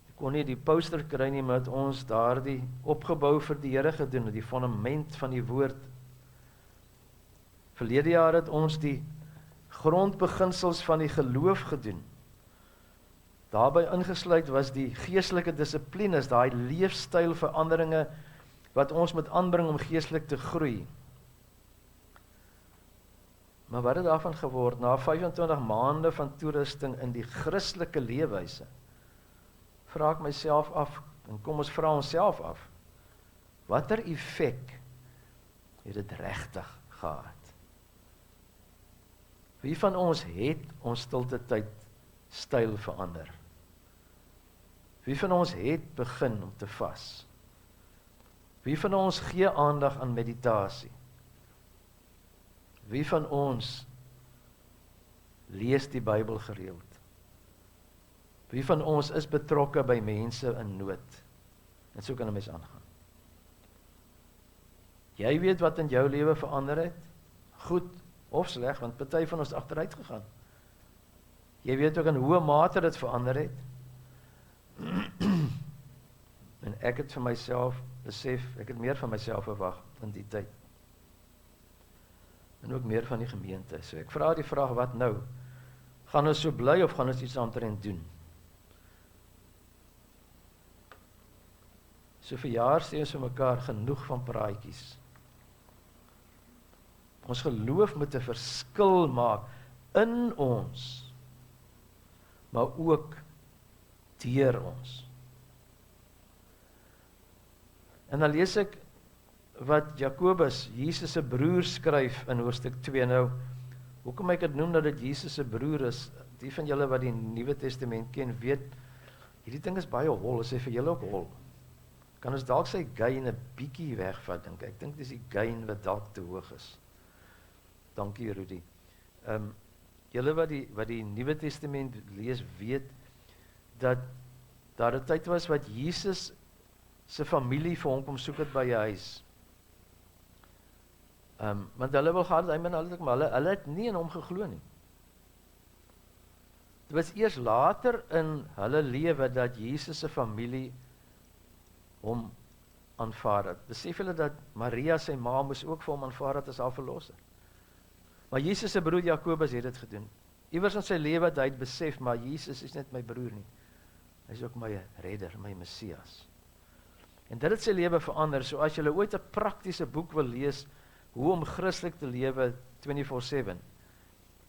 ek kon nie die poster kry nie, maar het ons daardie opgebou vir die Here gedoen, die fondament van die woord. Verlede jaar het ons die grondbeginsels van die geloof gedoen. Daarbey ingesluit was die geestelike dissiplines, daai leefstylveranderinge wat ons moet aanbring om geestelik te groei. Maar wat het daarvan geword? Na 25 maande van toerusting in die Christelike leefwyse, vra ek myself af, en kom ons vra onsself af, watter effek het dit regtig gehad? Wie van ons het ons stilte tyd styl verander? Wie van ons het begin om te vas? Wie van ons gee aandag aan meditasie? Wie van ons lees die Bybel gereeld? Wie van ons is betrokke by mense in nood? En so kan 'n mens aangaan. Jy weet wat in jou lewe verander het? Goed of sleg, want party van ons agteruit gegaan. Jy weet ook in hoe mate dit verander het. En ek het vir myself besef, ek het meer van myself verwag in die tyd. En ook meer van die gemeente. So ek vra die vraag, wat nou? Gaan ons so bly of gaan ons iets aantrent doen? So vir jaar sê ons vir mekaar genoeg van praatjies. Ons geloof moet 'n verskil maak in ons, maar ook deur ons. En dan lees ek wat Jakobus, Jesus se broer, skryf in hoofstuk 2. Nou, hoekom ek dit noem dat dit Jesus se broer is, die van julle wat die Nuwe Testament ken, weet, hierdie ding is baie hol, is hy vir julle ook hol? Kan ons dalk sy gain 'n bietjie wegvat, dink ek. Ek dink dis die gain wat dalk te hoog is. Dankie, Rudy. Julle wat die Nuwe Testament lees, weet dat daar 'n tyd was wat Jesus se familie vir hom kom soek het by 'n huis. Want hulle wil gehad, maar hulle het nie in hom geglo nie. Dit was eers later in hulle lewe dat Jesus se familie hom aanvaar het. Besef julle dat Maria, sy ma, moes ook vir hom aanvaar het as haar verlosser. Maar Jesus se broer Jakobus het dit gedoen. Iewers in sy lewe het hy besef, maar Jesus is net my broer nie. Hy is ook my redder, my Messias. En dit het sy lewe verander. So as jy ooit 'n praktiese boek wil lees, hoe om Christelik te lewe 24/7,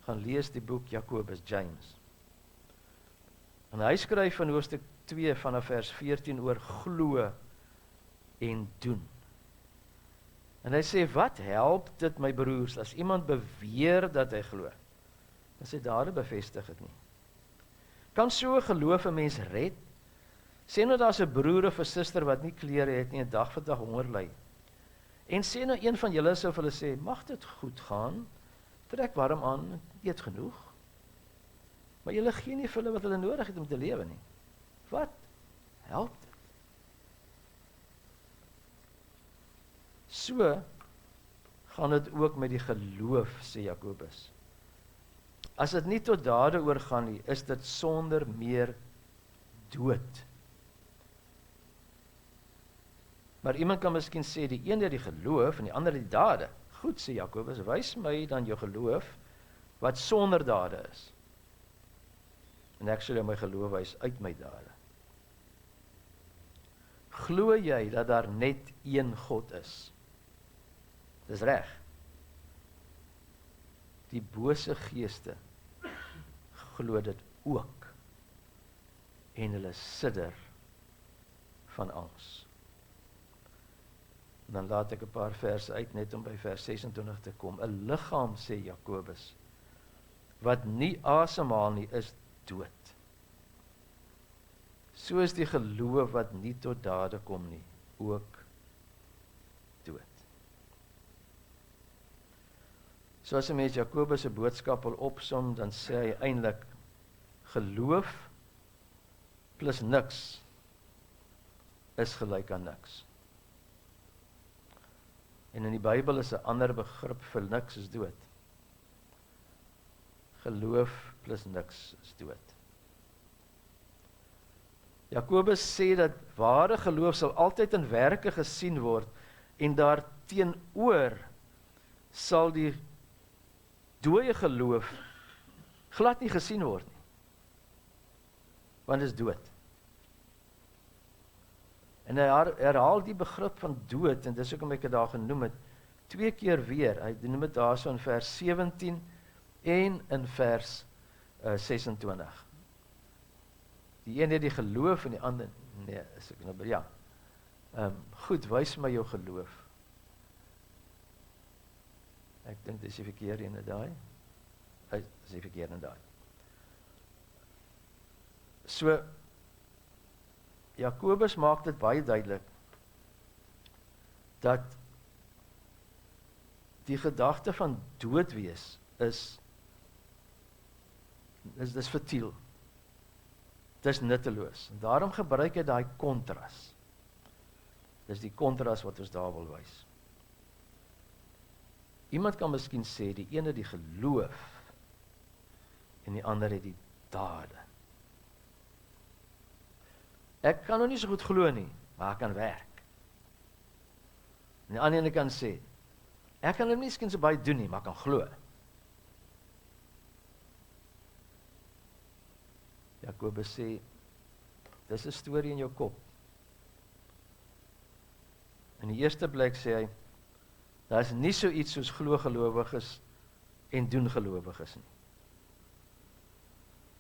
gaan lees die boek Jakobus, James. En hy skryf in hoofstuk 2 vanaf vers 14 oor glo en doen. En hy sê, wat help dit my broers, as iemand beweer dat hy glo? Dan sê dade bevestig dit nie. Kan so 'n geloof 'n mens red? Sê nou daar's 'n broer of 'n suster wat nie klere het nie en dag vir dag honger ly. En sê nou een van julle sou vir hulle sê, mag dit goed gaan, trek warm aan, eet genoeg. Maar julle gee nie vir hulle wat hulle nodig het om te lewe nie. Wat help dit? So gaan dit ook met die geloof, sê Jakobus. As dit nie tot dade oorgaan nie, is dit sonder meer dood. Maar iemand kan miskien sê, die een het die geloof en die ander die dade. Goed, sê Jakobus, wys my dan jou geloof wat sonder dade is. En ek sal jou my geloof wys uit my dade. Glo jy dat daar net een God is? Dis reg. Die bose geeste glo dit ook. En hulle sidder van angs. Dan laat ek 'n paar verse uit net om by vers 26 te kom. 'n Liggaam, sê Jakobus, wat nie asemhaal nie, is dood. So is die geloof wat nie tot dade kom nie, ook dood. So as 'n mens Jakobus se boodskap wil opsom, dan sê hy eintlik, geloof plus niks is gelyk aan niks. En in die Bybel is 'n ander begrip vir niks is dood. Geloof plus niks is dood. Jakobus sê dat ware geloof sal altyd in werke gesien word en daarteenoor sal die dooie geloof glad nie gesien word nie. Want dit is dood. En hy herhaal die begrip van dood, en dis hoekom ek dit daar genoem het, 2 keer weer. Hy noem dit daar so in vers 17 en in vers 26. Die een het die geloof en die ander, nee, is ek nou by, ja. Goed, wys my jou geloof. Ek dink dis die verkeerde ene daai. Dis die verkeerde daai. So, Jakobus maak dit baie duidelik, dat die gedagte van dood wees is futiel. Dis nutteloos. En daarom gebruik hy daai kontras. Dis die kontras wat ons daar wil wys. Iemand kan miskien sê, die ene die geloof, en die ander het die dade. Ek kan nog nie so goed glo nie, maar ek kan werk. En die ander ene kan sê, ek kan nie miskien so baie doen nie, maar ek kan glo. Jakobus sê, dis 'n storie in jou kop. In die eerste plek sê hy, daar is nie so iets soos glo gelowiges en doen gelowiges nie.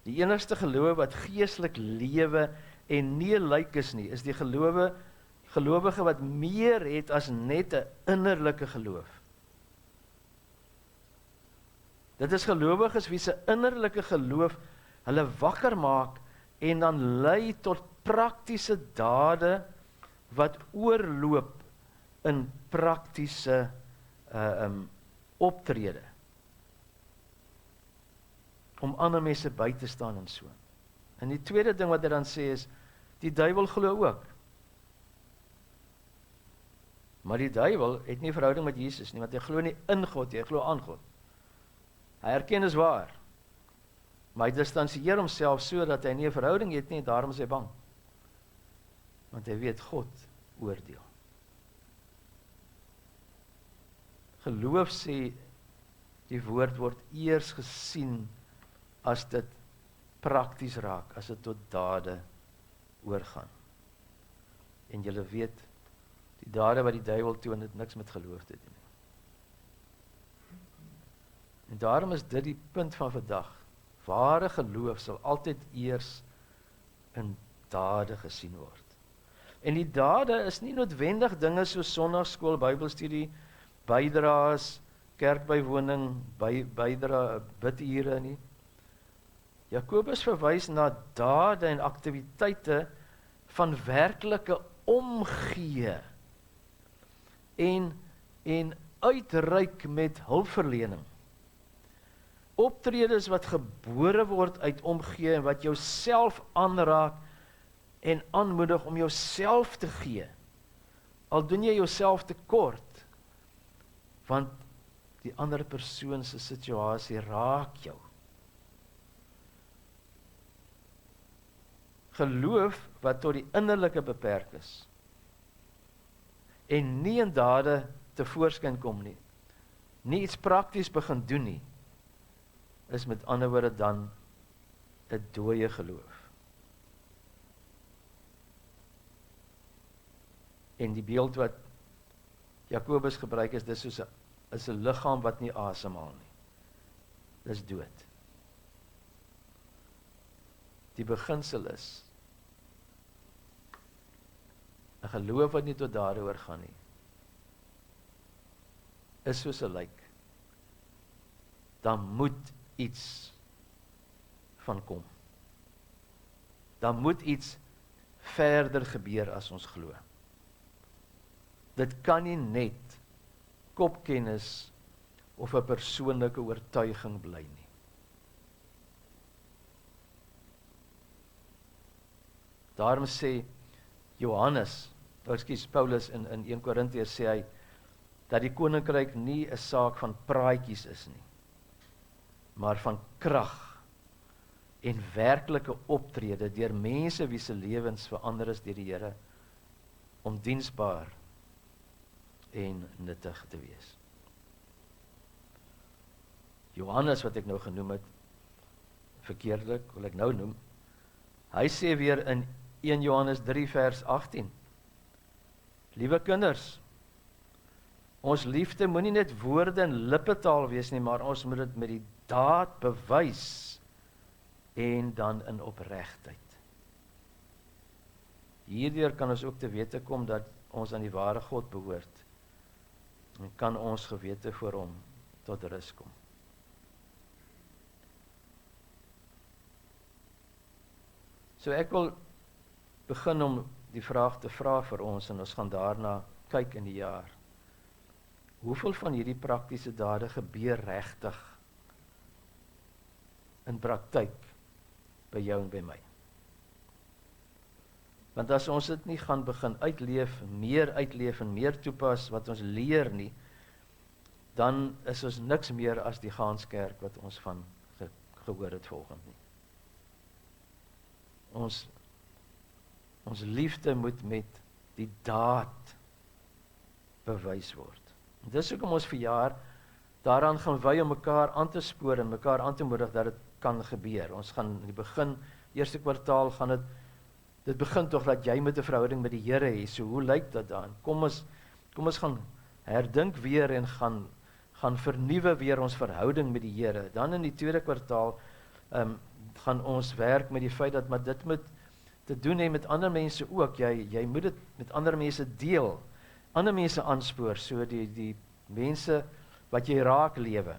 Die enigste geloof wat geestelik lewe en nie lyk is nie, is die gelowige wat meer het as net 'n innerlike geloof. Dit is gelowiges wie se innerlike geloof hulle wakker maak en dan lei tot praktiese dade wat oorloop in praktiese optrede. Om ander mense by te staan en so. En die tweede ding wat hy dan sê is, die duiwel glo ook. Maar die duiwel het nie verhouding met Jesus nie, want hy glo nie in God, hy glo aan God. Hy erken is waar, maar hy distansieer homself so dat hy nie 'n verhouding het nie, daarom is hy bang. Want hy weet God oordeel. Geloof sê, die woord word eers gesien as dit prakties raak, as dit tot dade oorgaan. En julle weet, die dade wat die duiwel toon, het niks met geloof te doen. En daarom is dit die punt van vandag. Ware geloof sal altyd eers in dade gesien word. En die dade is nie noodwendig dinge soos sondagskool, Bybelstudie, bydraes, kerkbywoning, bidure nie. Jakobus verwys na dade en aktiwiteite van werklike omgee en uitreik met hulpverlening. Optredes wat gebore word uit omgee en wat jou self aanraak en aanmoedig om jouself te gee. Al doen jy jouself tekort, want die ander persoon se situasie raak jou. Geloof wat tot die innerlike beperk is en nie in dade tevoorskyn kom nie, nie iets prakties begin doen nie, is met ander woorde dan 'n dooie geloof. En die beeld wat Jakobus gebruik is, dis soos 'n liggaam wat nie asemhaal nie. Dis dood. Die beginsel is 'n geloof wat nie tot dade oorgaan nie, is soos 'n lijk. Dan moet iets van kom. Dan moet iets verder gebeur as ons glo. Dit kan nie net kopkennis of 'n persoonlike oortuiging bly nie. Daarom sê Paulus in 1 Korintiërs sê hy, dat die koninkryk nie 'n saak van praatjies is nie, maar van krag en werklike optrede deur mense wie se lewens verander is deur die Here om diensbaar en nuttig te wees. Johannes, wat ek nou genoem het, verkeerdelik wil ek nou noem, hy sê weer in 1 Johannes 3 vers 18, liewe kinders, ons liefde moenie net woorde en lippetaal wees nie, maar ons moet dit met die daad bewys en dan in opregtheid. Hierdeur kan ons ook te wete kom dat ons aan die ware God behoort en kan ons gewete voor hom tot rus kom. So ek wil begin om die vraag te vra vir ons en ons gaan daarna kyk in die jaar. Hoeveel van hierdie praktiese dade gebeur regtig in praktyk by jou en by my? Want as ons dit nie gaan begin uitleef en meer toepas wat ons leer nie, dan is ons niks meer as die Gaanskerk wat ons van gehoor het volgend nie. Ons liefde moet met die daad bewys word. En dis hoekom ons verjaar daaraan gaan wy om mekaar aan te spoor en mekaar aan te moedig dat dit kan gebeur. Ons gaan in die begin, eerste kwartaal gaan dit begin tog dat jy met 'n verhouding met die Here hê. So hoe lyk dit dan? Kom ons Kom ons gaan herdink weer en gaan vernuwe weer ons verhouding met die Here. Dan in die tweede kwartaal gaan ons werk met die feit dat maar dit moet te doen hê met ander mense ook. Jy moet dit met ander mense deel. Ander mense aanspoor, so die mense wat jy raak lewe.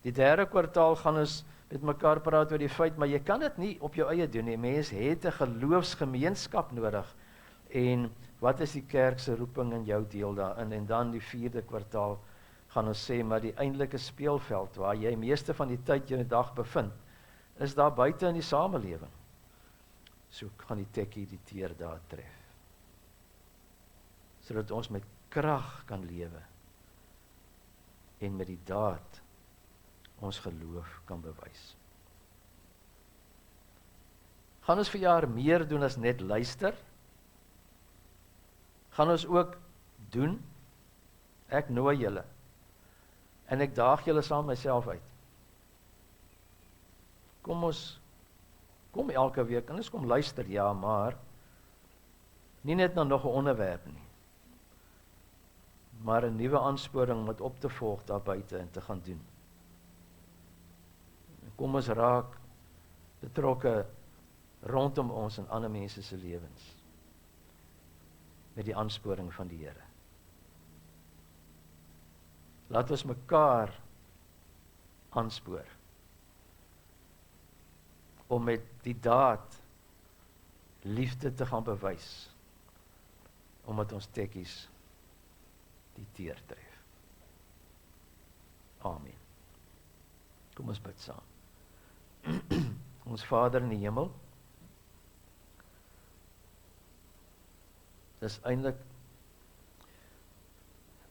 Die derde kwartaal gaan ons met mekaar praat oor die feit, maar jy kan dit nie op jou eie doen nie. Mens het 'n geloofsgemeenskap nodig. En wat is die kerk se roeping in jou deel daarin? En dan die vierde kwartaal gaan ons sê, maar die eintlike speelveld waar jy meeste van die tyd jou dag bevind, is daar buite in die samelewing. So gaan die tekkie die teer daar tref. Sodat ons met krag kan lewe en met die daad ons geloof kan bewys. Gaan ons verjaar meer doen as net luister? Gaan ons ook doen? Ek nooi julle. En ek daag julle saam myself uit. Kom elke week, en ons kom luister, ja, maar nie net na nog 'n onderwerp nie, maar 'n nuwe aansporing om dit op te volg daar buite en te gaan doen. Kom ons raak betrokke rondom ons en ander mense se lewens met die aansporing van die Here. Laat ons mekaar aanspoor om met die daad liefde te gaan bewys, omdat ons tekkies die teer tref. Amen. Kom ons bid saam. Ons Vader in die hemel, dis eintlik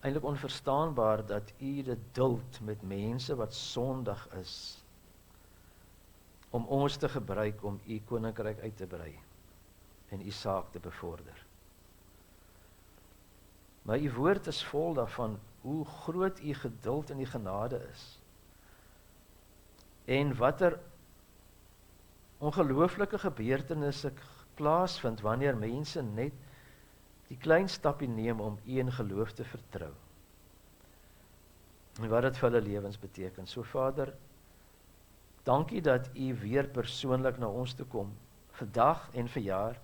onverstaanbaar dat U dit duld met mense wat sondig is, om ons te gebruik om U koninkryk uit te brei en U saak te bevorder. Maar U woord is vol daarvan hoe groot U geduld en U genade is. En watter ongelooflike gebeurtenisse plaasvind wanneer mense net die klein stapie neem om U in geloof te vertrou. En wat dit vir hulle lewens beteken. So Vader, dankie dat U weer persoonlik na ons toe kom, vandag en verjaar,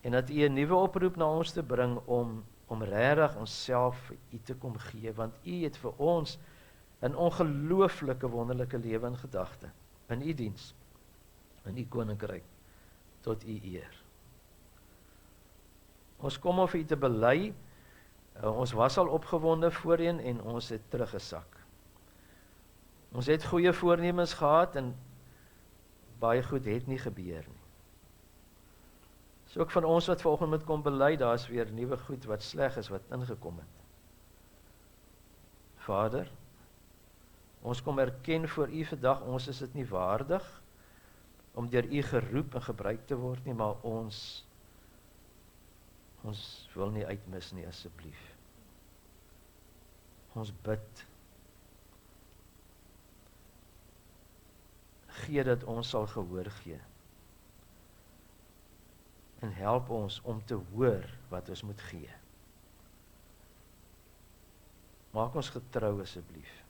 en dat U 'n nuwe oproep na ons te bring om regtig onsself vir U te kom gee, want U het vir ons 'n ongelooflike wonderlike lewe in gedagte, in U diens, in U koninkryk, tot U eer. Ons kom om vir U te bely, ons was al opgewonde voorheen en ons het teruggesak. Ons het goeie voornemens gehad en baie goed het nie gebeur nie. So ook van ons wat vanoggend moet kom bely, daar is weer nuwe goed wat sleg is wat ingekom het. Vader, ons kom erken voor U vandag, ons is dit nie waardig om deur U geroep en gebruik te word nie, maar ons wil nie uitmis nie, asseblief. Ons bid, gee dat ons sal gehoor gee. En help ons om te hoor wat ons moet gee. Maak ons getrou asseblief.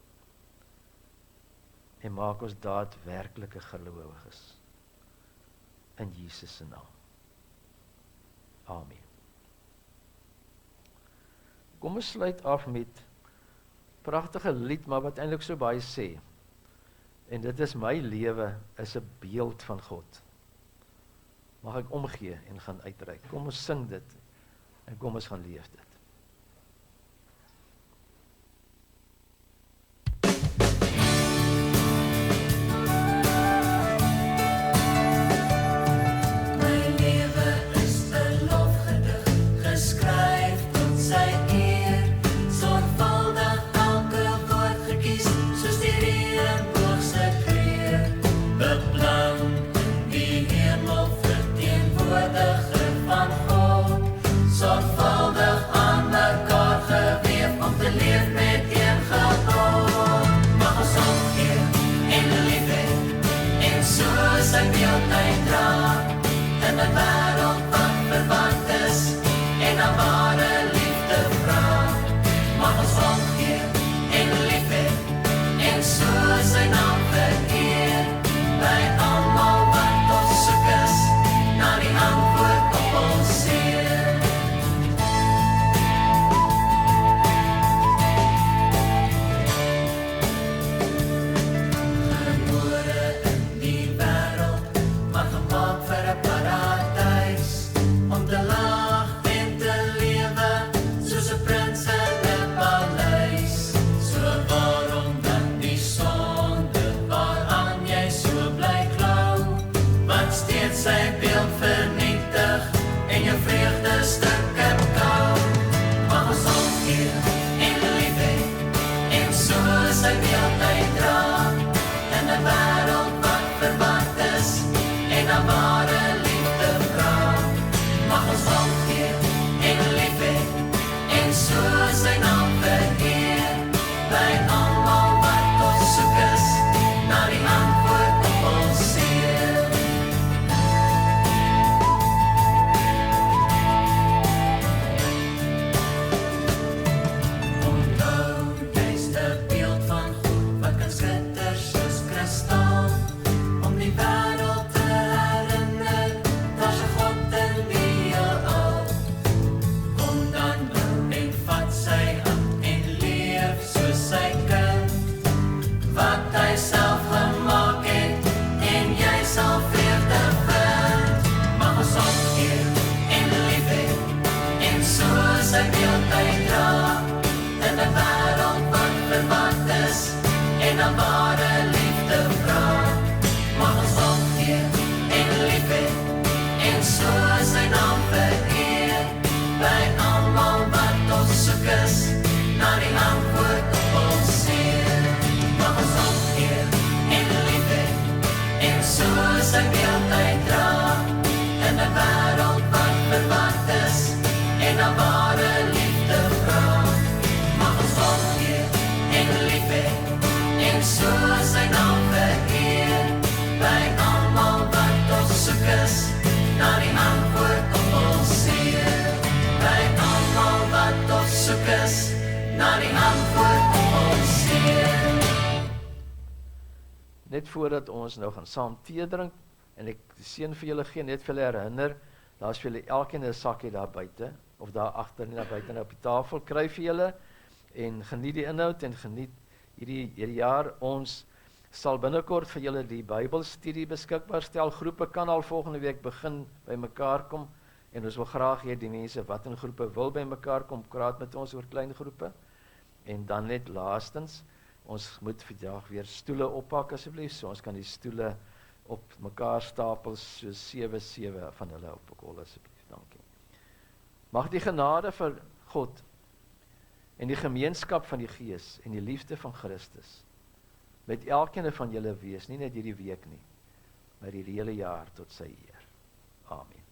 En maak ons daadwerklike gelowiges. In Jesus se naam. Amen. Kom ons sluit af met pragtige lied, maar wat eintlik so baie sê. En dit is my lewe is 'n beeld van God. Mag ek omgee en gaan uitreik. Kom ons sing dit en kom ons gaan leef dit. Zorgvuldig aan en na ware liefde vra. Mag ons omgee en lief hê en so sy naam vereer. By almal wat ons soek is, na die antwoord op ons seer. Onthou, jy's 'n beeld van God wat kan skitter soos kristal, om die wêreld te herinner, daar's 'n God in die heelal. Kom dan nou en vat sy hand en leef soos sy kind, wat hy self gemaak het, en jy sal vreugde vind. Mag ons omgee en lief hê, en so sy beeld uitdra, in 'n wêreld wat verward is, en na ware liefde vra. Mag ons omgee en lief hê, en so sy naam vereer. By almal wat ons soek is, na die antwoord op ons seer. Mag ons omgee en lief hê, en so sy beeld uitdra, in 'n wêreld wat verward is, en na ware liefde vra. Mag ons omgee en lief hê, en so sy naam vereer. By almal wat ons soek is, na die antwoord op ons seer. By almal wat ons soek is, na die antwoord op ons seer. Net voordat ons nou gaan saam tee drink, en ek die seën vir julle gee, net vir julle herinner, daar's vir julle elkeen 'n sakkie daar buite, of daar agter nie daar buite op die tafel, kry vir julle, en geniet die inhoud, en geniet hierdie jaar. Ons sal binnekort vir julle die Bybelstudie beskikbaar stel. Groepe kan al volgende week begin by mekaar kom, en ons wil graag hê die mense wat in groepe wil by mekaar kom, praat met ons oor klein groepe. En dan net laastens, ons moet vandag weer stoele oppak asseblief, so ons kan die stoele op mekaar stapel, so 7 van hulle op hol asseblief, dankie. Mag die genade van God, en die gemeenskap van die Gees, en die liefde van Christus, met elkeen van julle wees, nie net hierdie week nie, maar die hele jaar tot sy eer. Amen.